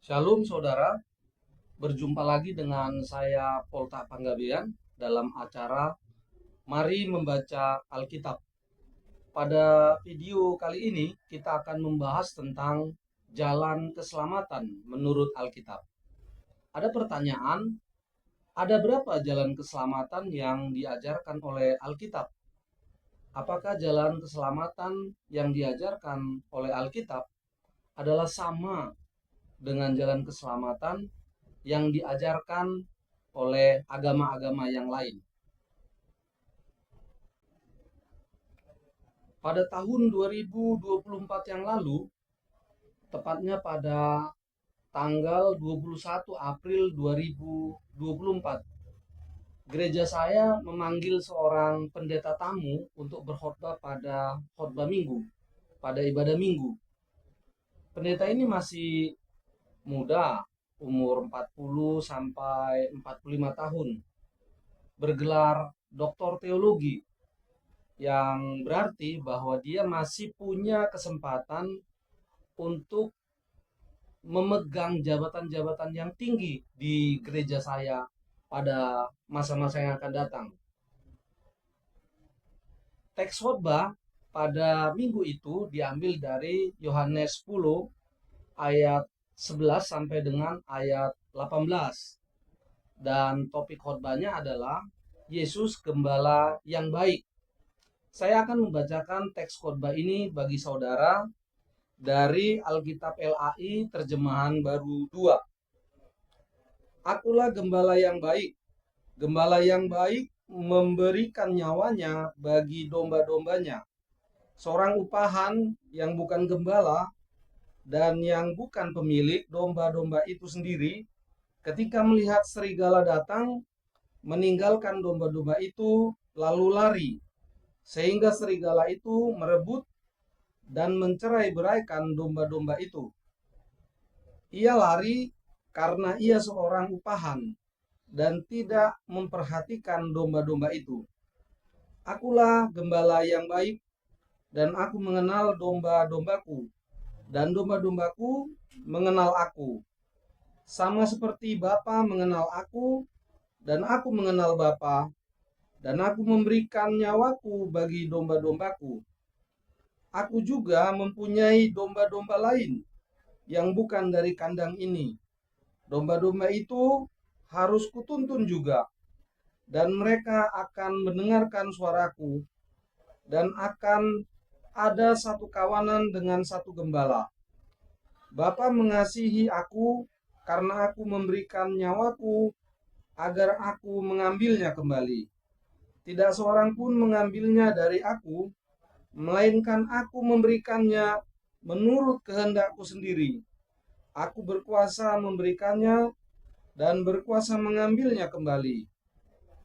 Shalom saudara, berjumpa lagi dengan saya Polta Panggabean dalam acara Mari Membaca Alkitab. Pada video kali ini kita akan membahas tentang jalan keselamatan menurut Alkitab. Ada pertanyaan, ada berapa jalan keselamatan yang diajarkan oleh Alkitab? Apakah jalan keselamatan yang diajarkan oleh Alkitab adalah sama dengan jalan keselamatan yang diajarkan oleh agama-agama yang lain? Pada tahun 2024 yang lalu, tepatnya pada tanggal 21 April 2024, gereja saya memanggil seorang pendeta tamu untuk berkhotbah pada khotbah minggu, pada ibadah minggu. Pendeta ini masih muda, umur 40 sampai 45 tahun, bergelar doktor teologi, yang berarti bahwa dia masih punya kesempatan untuk memegang jabatan-jabatan yang tinggi di gereja saya pada masa-masa yang akan datang. Teks khotbah pada minggu itu diambil dari Yohanes 10 ayat 11 sampai dengan ayat 18. Dan topik khotbahnya adalah Yesus Gembala yang baik. Saya akan membacakan teks khotbah ini bagi saudara dari Alkitab LAI terjemahan baru 2. Akulah gembala yang baik. Gembala yang baik memberikan nyawanya bagi domba-dombanya. Seorang upahan yang bukan gembala dan yang bukan pemilik domba-domba itu sendiri, ketika melihat serigala datang, meninggalkan domba-domba itu lalu lari, sehingga serigala itu merebut dan mencerai-beraikan domba-domba itu. Ia lari karena ia seorang upahan dan tidak memperhatikan domba-domba itu. Akulah gembala yang baik, dan aku mengenal domba-dombaku, dan domba-dombaku mengenal aku. Sama seperti Bapa mengenal aku, dan aku mengenal Bapa, dan aku memberikan nyawaku bagi domba-dombaku. Aku juga mempunyai domba-domba lain yang bukan dari kandang ini. Domba-domba itu harus kutuntun juga, dan mereka akan mendengarkan suaraku, dan akan ada satu kawanan dengan satu gembala. Bapa mengasihi aku karena aku memberikan nyawaku agar aku mengambilnya kembali. Tidak seorang pun mengambilnya dari aku, melainkan aku memberikannya menurut kehendakku sendiri. Aku berkuasa memberikannya dan berkuasa mengambilnya kembali.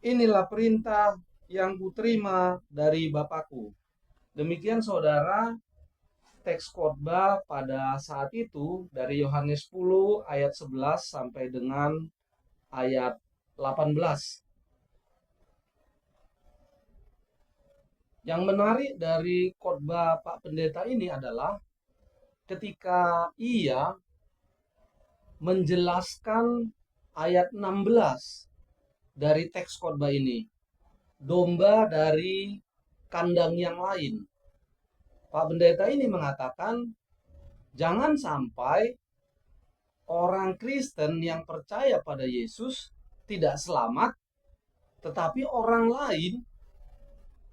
Inilah perintah yang kuterima dari Bapakku. Demikian saudara, teks khotbah pada saat itu dari Yohanes 10 ayat 11 sampai dengan ayat 18. Yang menarik dari khotbah Pak Pendeta ini adalah ketika ia menjelaskan ayat 16 dari teks khotbah ini, domba dari kandang yang lain. Pak Pendeta ini mengatakan, jangan sampai orang Kristen yang percaya pada Yesus tidak selamat, tetapi orang lain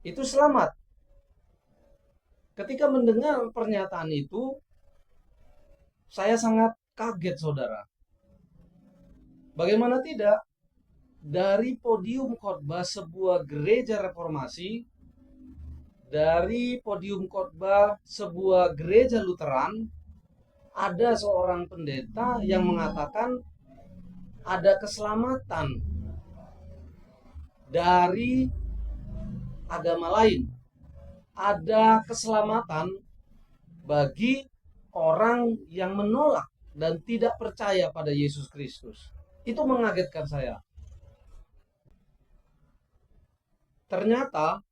itu selamat. Ketika mendengar pernyataan itu, saya sangat kaget, saudara. Bagaimana tidak, dari podium khotbah sebuah gereja reformasi, dari podium khotbah sebuah gereja Lutheran, ada seorang pendeta yang mengatakan ada keselamatan dari agama lain, ada keselamatan bagi orang yang menolak dan tidak percaya pada Yesus Kristus. Itu mengagetkan saya. Ternyata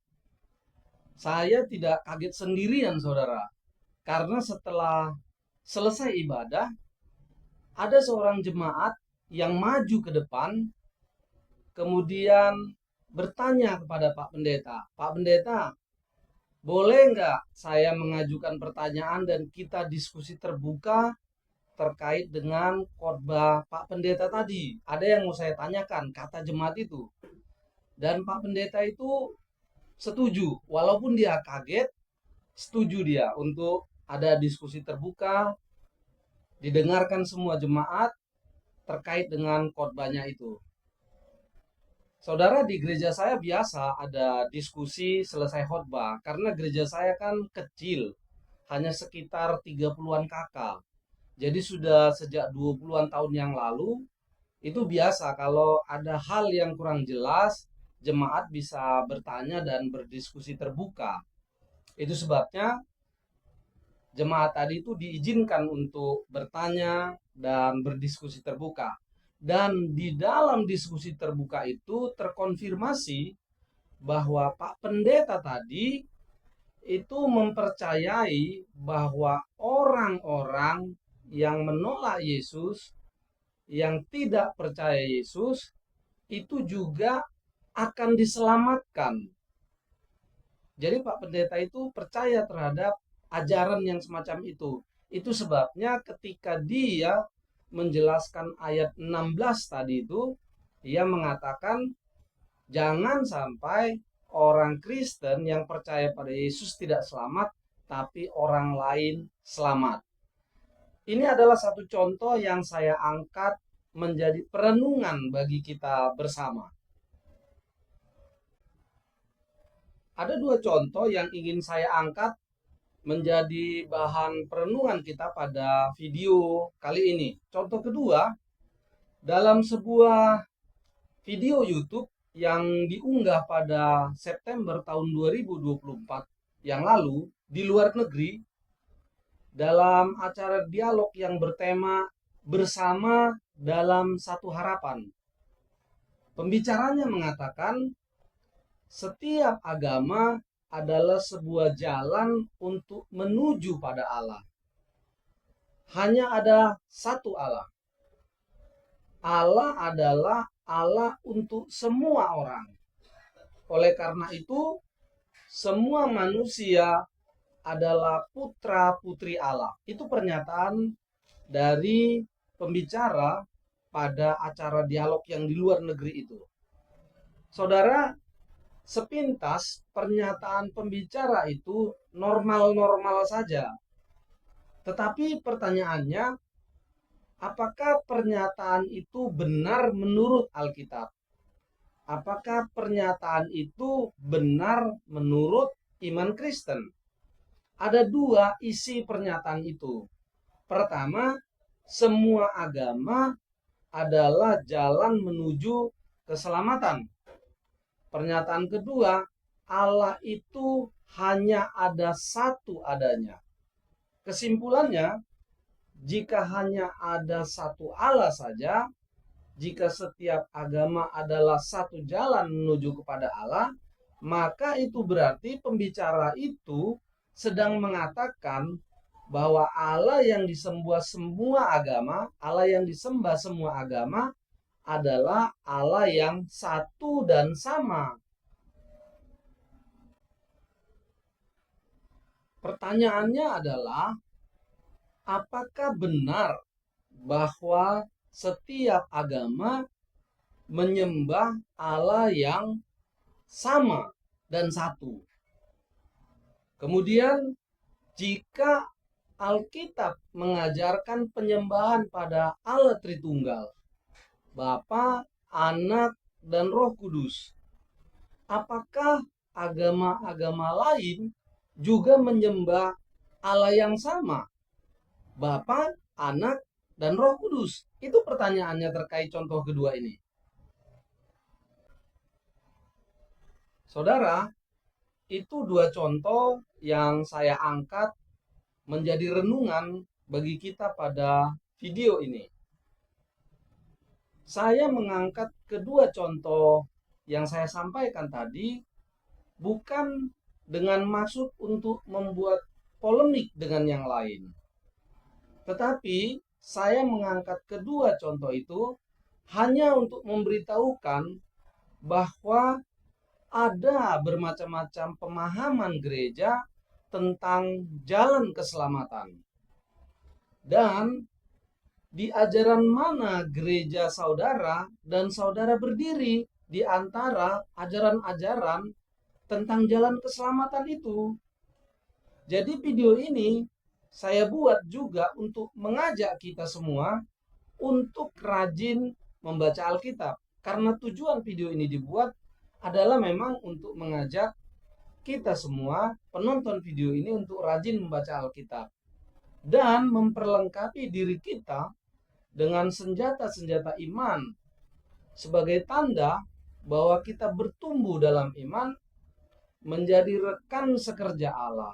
saya tidak kaget sendirian, saudara, karena setelah selesai ibadah, ada seorang jemaat yang maju ke depan, kemudian bertanya kepada Pak Pendeta, "Pak Pendeta, boleh nggak saya mengajukan pertanyaan dan kita diskusi terbuka terkait dengan khotbah Pak Pendeta tadi? Ada yang mau saya tanyakan," kata jemaat itu. Dan Pak Pendeta itu setuju, walaupun dia kaget, setuju dia untuk ada diskusi terbuka, didengarkan semua jemaat terkait dengan khotbahnya itu. Saudara, di gereja saya biasa ada diskusi selesai khotbah karena gereja saya kan kecil, hanya sekitar 30-an kakak. Jadi sudah sejak 20-an tahun yang lalu itu biasa kalau ada hal yang kurang jelas, jemaat bisa bertanya dan berdiskusi terbuka. Itu sebabnya jemaat tadi itu diizinkan untuk bertanya dan berdiskusi terbuka. Dan di dalam diskusi terbuka itu terkonfirmasi bahwa Pak Pendeta tadi itu mempercayai bahwa orang-orang yang menolak Yesus, yang tidak percaya Yesus, itu juga akan diselamatkan. Jadi Pak Pendeta itu percaya terhadap ajaran yang semacam itu. Itu sebabnya ketika dia menjelaskan ayat 16 tadi itu, dia mengatakan jangan sampai orang Kristen yang percaya pada Yesus tidak selamat, tapi orang lain selamat. Ini adalah satu contoh yang saya angkat menjadi perenungan bagi kita bersama. Ada dua contoh yang ingin saya angkat menjadi bahan perenungan kita pada video kali ini. Contoh kedua, dalam sebuah video YouTube yang diunggah pada September tahun 2024 yang lalu di luar negeri, dalam acara dialog yang bertema bersama dalam satu harapan. Pembicaranya mengatakan setiap agama adalah sebuah jalan untuk menuju pada Allah. Hanya ada satu Allah. Allah adalah Allah untuk semua orang. Oleh karena itu, semua manusia adalah putra-putri Allah. Itu pernyataan dari pembicara pada acara dialog yang di luar negeri itu. Saudara, sepintas pernyataan pembicara itu normal-normal saja. Tetapi pertanyaannya, apakah pernyataan itu benar menurut Alkitab? Apakah pernyataan itu benar menurut iman Kristen? Ada dua isi pernyataan itu. Pertama, semua agama adalah jalan menuju keselamatan. Pernyataan kedua, Allah itu hanya ada satu adanya. Kesimpulannya, jika hanya ada satu Allah saja, jika setiap agama adalah satu jalan menuju kepada Allah, maka itu berarti pembicara itu sedang mengatakan bahwa Allah yang disembah semua agama, Allah yang disembah semua agama adalah Allah yang satu dan sama. Pertanyaannya adalah, apakah benar bahwa setiap agama menyembah Allah yang sama dan satu? Kemudian, jika Alkitab mengajarkan penyembahan pada Allah Tritunggal, Bapa, Anak, dan Roh Kudus, apakah agama-agama lain juga menyembah Allah yang sama, Bapa, Anak, dan Roh Kudus? Itu pertanyaannya terkait contoh kedua ini. Saudara, itu dua contoh yang saya angkat menjadi renungan bagi kita pada video ini. Saya mengangkat kedua contoh yang saya sampaikan tadi bukan dengan maksud untuk membuat polemik dengan yang lain. Tetapi saya mengangkat kedua contoh itu hanya untuk memberitahukan bahwa ada bermacam-macam pemahaman gereja tentang jalan keselamatan. Dan di ajaran mana gereja saudara dan saudara berdiri di antara ajaran-ajaran tentang jalan keselamatan itu. Jadi video ini saya buat juga untuk mengajak kita semua untuk rajin membaca Alkitab. Karena tujuan video ini dibuat adalah memang untuk mengajak kita semua penonton video ini untuk rajin membaca Alkitab dan memperlengkapi diri kita dengan senjata-senjata iman sebagai tanda bahwa kita bertumbuh dalam iman menjadi rekan sekerja Allah.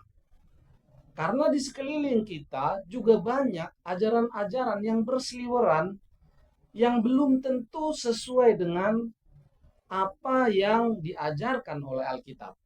Karena di sekeliling kita juga banyak ajaran-ajaran yang berseliweran yang belum tentu sesuai dengan apa yang diajarkan oleh Alkitab.